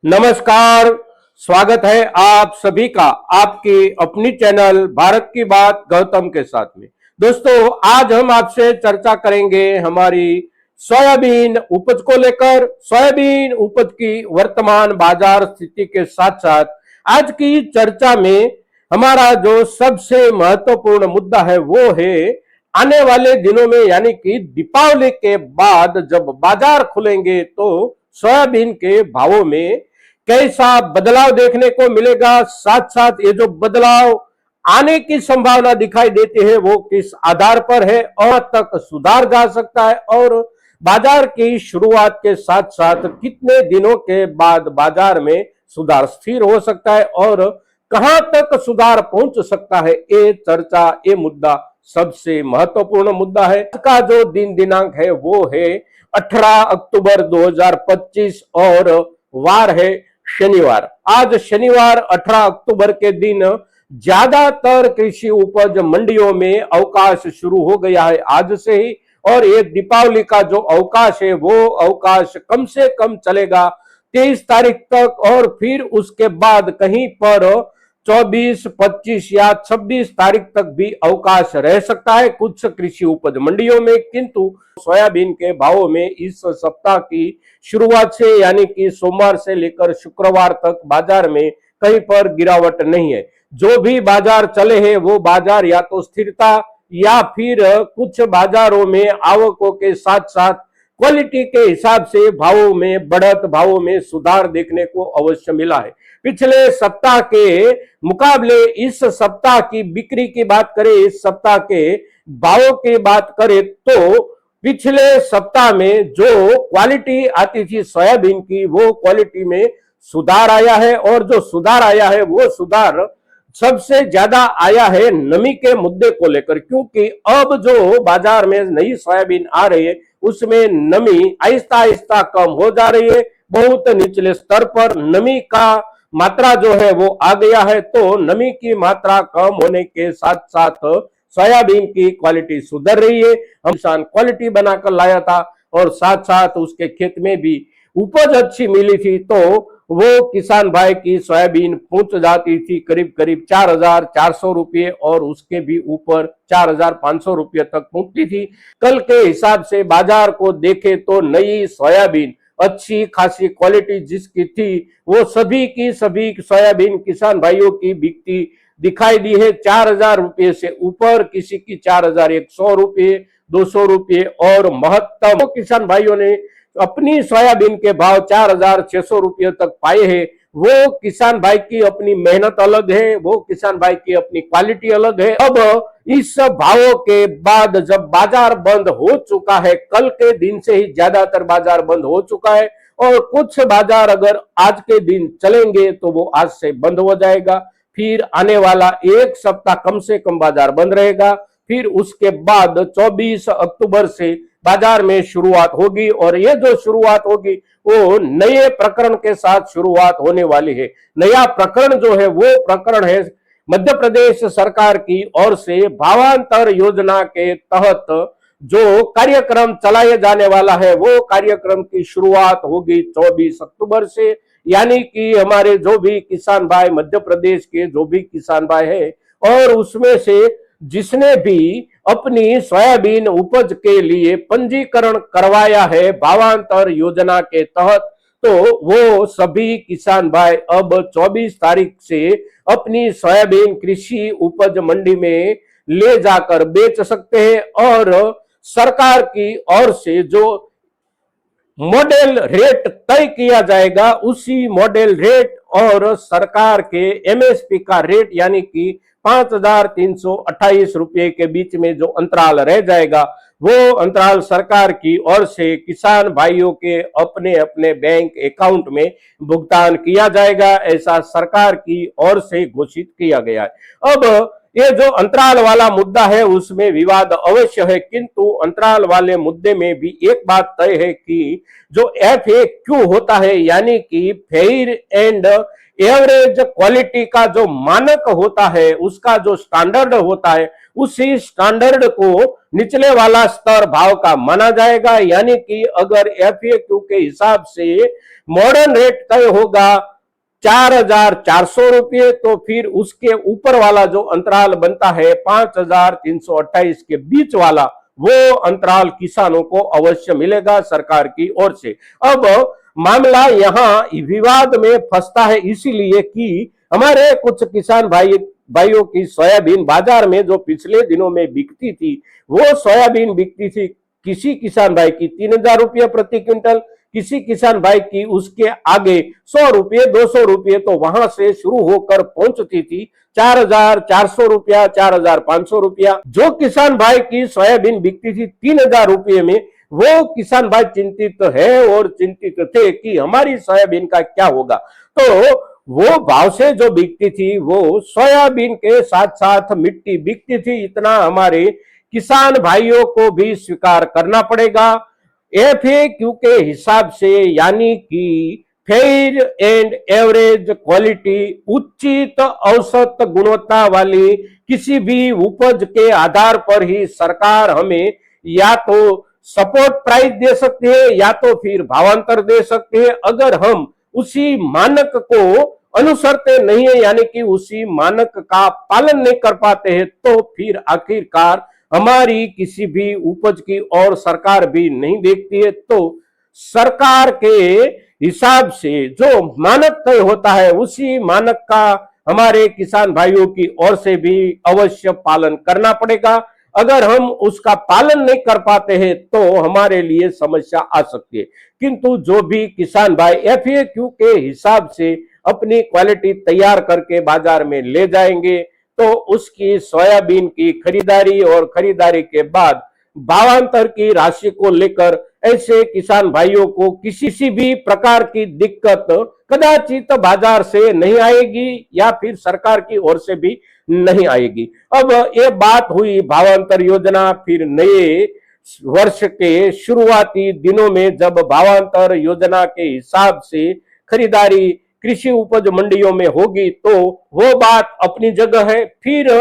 नमस्कार। स्वागत है आप सभी का आपकी अपनी चैनल भारत की बात गौतम के साथ में। दोस्तों, आज हम आपसे चर्चा करेंगे हमारी सोयाबीन उपज को लेकर, सोयाबीन उपज की वर्तमान बाजार स्थिति के साथ साथ आज की चर्चा में हमारा जो सबसे महत्वपूर्ण मुद्दा है वो है आने वाले दिनों में यानी कि दीपावली के बाद जब बाजार खुलेंगे तो सोयाबीन के भावों में कैसा बदलाव देखने को मिलेगा, साथ साथ ये जो बदलाव आने की संभावना दिखाई देती है वो किस आधार पर है और तक सुधार जा सकता है और बाजार की शुरुआत के साथ साथ कितने दिनों के बाद बाजार में सुधार स्थिर हो सकता है और कहां तक सुधार पहुंच सकता है, ये चर्चा, ये मुद्दा सबसे महत्वपूर्ण मुद्दा है। इसका जो दिनांक है वो है 18 अक्टूबर 2025 और वार है शनिवार। आज शनिवार 18 अक्टूबर के दिन ज्यादातर कृषि उपज मंडियों में अवकाश शुरू हो गया है आज से ही, और ये दीपावली का जो अवकाश है वो अवकाश कम से कम चलेगा 23 तारीख तक और फिर उसके बाद कहीं पर 24, 25 या 26 तारीख तक भी अवकाश रह सकता है कुछ कृषि उपज मंडियों में। किंतु सोयाबीन के भावों में इस सप्ताह की शुरुआत से यानी कि सोमवार से लेकर शुक्रवार तक बाजार में कहीं पर गिरावट नहीं है। जो भी बाजार चले हैं वो बाजार या तो स्थिरता या फिर कुछ बाजारों में आवकों के साथ साथ क्वालिटी के हिसाब से भावों में बढ़त, भावों में सुधार देखने को अवश्य मिला है। पिछले सप्ताह के मुकाबले इस सप्ताह की बिक्री की बात करें, इस सप्ताह के भावों की बात करें तो पिछले सप्ताह में जो क्वालिटी आती थी सोयाबीन की वो क्वालिटी में सुधार आया है और जो सुधार आया है वो सुधार सबसे ज्यादा आया है नमी के मुद्दे को लेकर, क्योंकि अब जो बाजार में नई सोयाबीन आ रही है उसमें नमी आहिस्ता आहिस्ता कम हो जा रही है। बहुत निचले स्तर पर नमी का मात्रा जो है वो आ गया है, तो नमी की मात्रा कम होने के साथ साथ सोयाबीन की क्वालिटी सुधर रही है। हम किसान क्वालिटी बनाकर लाया था और साथ साथ उसके खेत में भी उपज अच्छी मिली थी, तो वो किसान भाई की सोयाबीन पहुंच जाती थी करीब करीब 4,400 रुपये और उसके भी ऊपर 4,500 रुपये तक पहुंचती थी। कल के हिसाब से बाजार को देखे तो नई सोयाबीन अच्छी खासी क्वालिटी जिसकी थी वो सभी की सभी सोयाबीन किसान भाइयों की बिकती दिखाई दी है। 4,000 रुपये से ऊपर, किसी की 4,100 रुपये, 200 रुपये और महत्तम किसान भाइयों ने अपनी सोयाबीन के भाव 4,600 रुपये तक पाए हैं। वो किसान भाई की अपनी मेहनत अलग है, वो किसान भाई की अपनी क्वालिटी अलग है। अब इस भावों के बाद जब बाजार बंद हो चुका है, कल के दिन से ही ज्यादातर बाजार बंद हो चुका है और कुछ बाजार अगर आज के दिन चलेंगे तो वो आज से बंद हो जाएगा। फिर आने वाला एक सप्ताह कम से कम बाजार बंद रहेगा। फिर उसके बाद 24 अक्टूबर से बाजार में शुरुआत होगी और ये जो शुरुआत होगी वो नए प्रकरण के साथ शुरुआत होने वाली है। नया प्रकरण जो है वो प्रकरण है मध्य प्रदेश सरकार की ओर से भावांतर योजना के तहत जो कार्यक्रम चलाए जाने वाला है वो कार्यक्रम की शुरुआत होगी 24 अक्टूबर से। यानी कि हमारे जो भी किसान भाई, मध्य प्रदेश के जो भी किसान भाई है और उसमें से जिसने भी अपनी सोयाबीन उपज के लिए पंजीकरण करवाया है भावांतर योजना के तहत, तो वो सभी किसान भाई अब 24 तारीख से अपनी सोयाबीन कृषि उपज मंडी में ले जाकर बेच सकते हैं और सरकार की ओर से जो मॉडल रेट तय किया जाएगा उसी मॉडल रेट और सरकार के एमएसपी का रेट यानी कि 5,328 रुपये के बीच में जो अंतराल रह जाएगा वो अंतराल सरकार की ओर से किसान भाइयों के अपने अपने बैंक अकाउंट में भुगतान किया जाएगा, ऐसा सरकार की ओर से घोषित किया गया है। अब ये जो अंतराल वाला मुद्दा है उसमें विवाद अवश्य है, किंतु अंतराल वाले मुद्दे में भी एक बात तय है कि जो FAQ होता है यानी कि फेयर एंड एवरेज क्वालिटी का जो मानक होता है, उसका जो स्टैंडर्ड होता है, उसी स्टैंडर्ड को निचले वाला स्तर भाव का माना जाएगा। यानी कि अगर एफएक्यू के हिसाब से मॉडर्न रेट तय होगा 4,400 रुपये, तो फिर उसके ऊपर वाला जो अंतराल बनता है 5,328 के बीच वाला, वो अंतराल किसानों को अवश्य मिलेगा सरकार की ओर से। अब मामला यहाँ विवाद में फंसता है इसीलिए कि हमारे कुछ किसान भाइयों की सोयाबीन बाजार में जो पिछले दिनों में बिकती थी, वो सोयाबीन बिकती थी किसी किसान भाई की 3,000 रुपये प्रति क्विंटल, किसी किसान भाई की उसके आगे 100 रुपये 200 रुपये, तो वहां से शुरू होकर पहुंचती थी 4,400 रुपया, 4,500 रुपया। जो किसान भाई की सोयाबीन बिकती थी 3,000 रुपये में, वो किसान भाई चिंतित है और चिंतित थे कि हमारी सोयाबीन का क्या होगा। तो वो भाव से जो बिकती थी, वो सोयाबीन के साथ साथ मिट्टी बिकती थी। इतना हमारे किसान भाइयों को भी स्वीकार करना पड़ेगा। एफएक्यू के हिसाब से, यानी कि फेयर एंड एवरेज क्वालिटी, उचित औसत गुणवत्ता वाली किसी भी उपज के आधार पर ही सरकार हमें या तो सपोर्ट प्राइस दे सकती है या तो फिर भावांतर दे सकती है। अगर हम उसी मानक को अनुसरते नहीं है, यानी कि उसी मानक का पालन नहीं कर पाते हैं, तो फिर आखिरकार हमारी किसी भी उपज की और सरकार भी नहीं देखती है। तो सरकार के हिसाब से जो मानक तय होता है, उसी मानक का हमारे किसान भाइयों की ओर से भी अवश्य पालन करना पड़ेगा। अगर हम उसका पालन नहीं कर पाते हैं तो हमारे लिए समस्या आ सकती है। किंतु जो भी किसान भाई एफएक्यू के हिसाब से अपनी क्वालिटी तैयार करके बाजार में ले जाएंगे, तो उसकी सोयाबीन की खरीदारी और खरीदारी के बाद भावांतर की राशि को लेकर ऐसे किसान भाइयों को किसी भी प्रकार की दिक्कत कदाचित बाजार से नहीं आएगी या फिर सरकार की ओर से भी नहीं आएगी। अब ये बात हुई भावांतर योजना। फिर नए वर्ष के शुरुआती दिनों में जब भावांतर योजना के हिसाब से खरीदारी कृषि उपज मंडियों में होगी, तो वो बात अपनी जगह है। फिर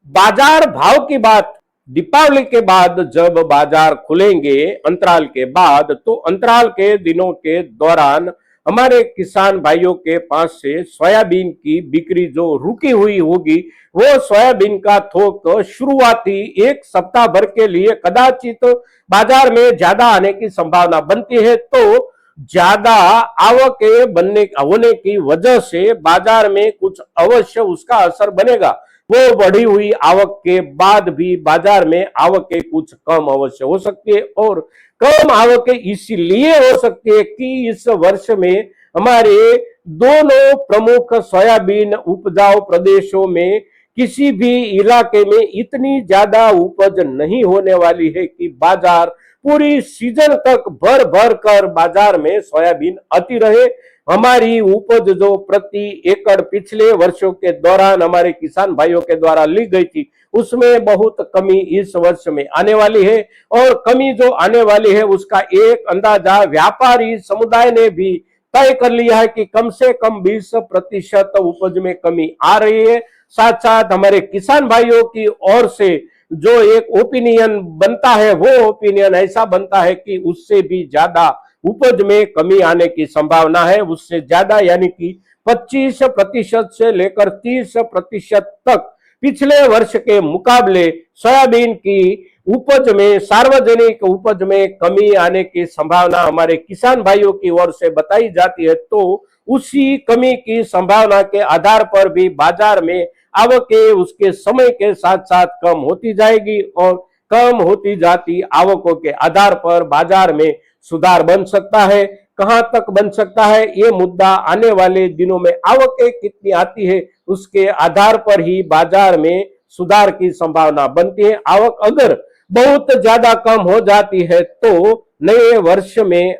बाजार भाव की बात दीपावली के बाद जब बाजार खुलेंगे अंतराल के बाद, तो अंतराल के दिनों के दौरान हमारे किसान भाइयों के पास से सोयाबीन की बिक्री जो रुकी हुई होगी, वो सोयाबीन का थोक शुरुआती एक सप्ताह भर के लिए कदाचित बाजार में ज्यादा आने की संभावना बनती है। तो ज्यादा आवक बनने होने की वजह से बाजार में कुछ अवश्य उसका असर बनेगा। वो बढ़ी हुई आवक के बाद भी बाजार में आवकें कुछ कम अवश्य हो सकती है, और कम आवकें इसलिए हो सकती है कि इस वर्ष में हमारे दोनों प्रमुख सोयाबीन उपजाऊ प्रदेशों में किसी भी इलाके में इतनी ज्यादा उपज नहीं होने वाली है कि बाजार पूरी सीजन तक भर भर कर बाजार में सोयाबीन आती रहे। हमारी उपज जो प्रति एकड़ पिछले वर्षों के दौरान हमारे किसान भाइयों के द्वारा ली गई थी, उसमें बहुत कमी इस वर्ष में आने वाली है। और कमी जो आने वाली है उसका एक अंदाजा व्यापारी समुदाय ने भी तय कर लिया है कि कम से कम 20% उपज में कमी आ रही है। साथ साथ हमारे किसान भाइयों की ओर से जो एक ओपिनियन बनता है, वो ओपिनियन ऐसा बनता है कि उससे भी ज्यादा उपज में कमी आने की संभावना है। उससे ज्यादा यानी कि 25% से लेकर 30% तक पिछले वर्ष के मुकाबले सोयाबीन की उपज में, सार्वजनिक उपज में कमी आने की संभावना हमारे किसान भाइयों की ओर से बताई जाती है। तो उसी कमी की संभावना के आधार पर भी बाजार में आवकें उसके समय के साथ साथ कम होती जाएगी, और कम होती जाती आवकों के आधार पर बाजार में सुधार बन सकता है। कहां तक बन सकता है ये मुद्दा आने वाले दिनों में आवकें कितनी आती है उसके आधार पर ही बाजार में सुधार की संभावना बनती है। आवक अगर बहुत ज्यादा कम हो जाती है तो नए वर्ष में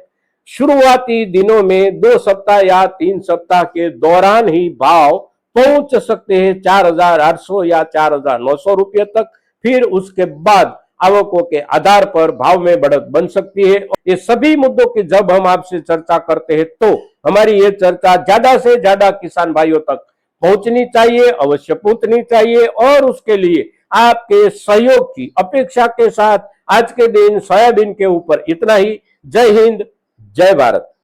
शुरुआती दिनों में 2 सप्ताह या 3 सप्ताह के दौरान ही भाव पहुंच सकते हैं 4,800 या 4,900 रुपये तक। फिर उसके बाद आवकों के आधार पर भाव में बढ़त बन सकती है। ये सभी मुद्दों की जब हम आपसे चर्चा करते हैं तो हमारी ये चर्चा ज्यादा से ज्यादा किसान भाइयों तक पहुंचनी चाहिए, अवश्य पहुंचनी चाहिए। और उसके लिए आपके सहयोग की अपेक्षा के साथ आज के दिन सोयाबीन के ऊपर इतना ही। जय हिंद, जय भारत।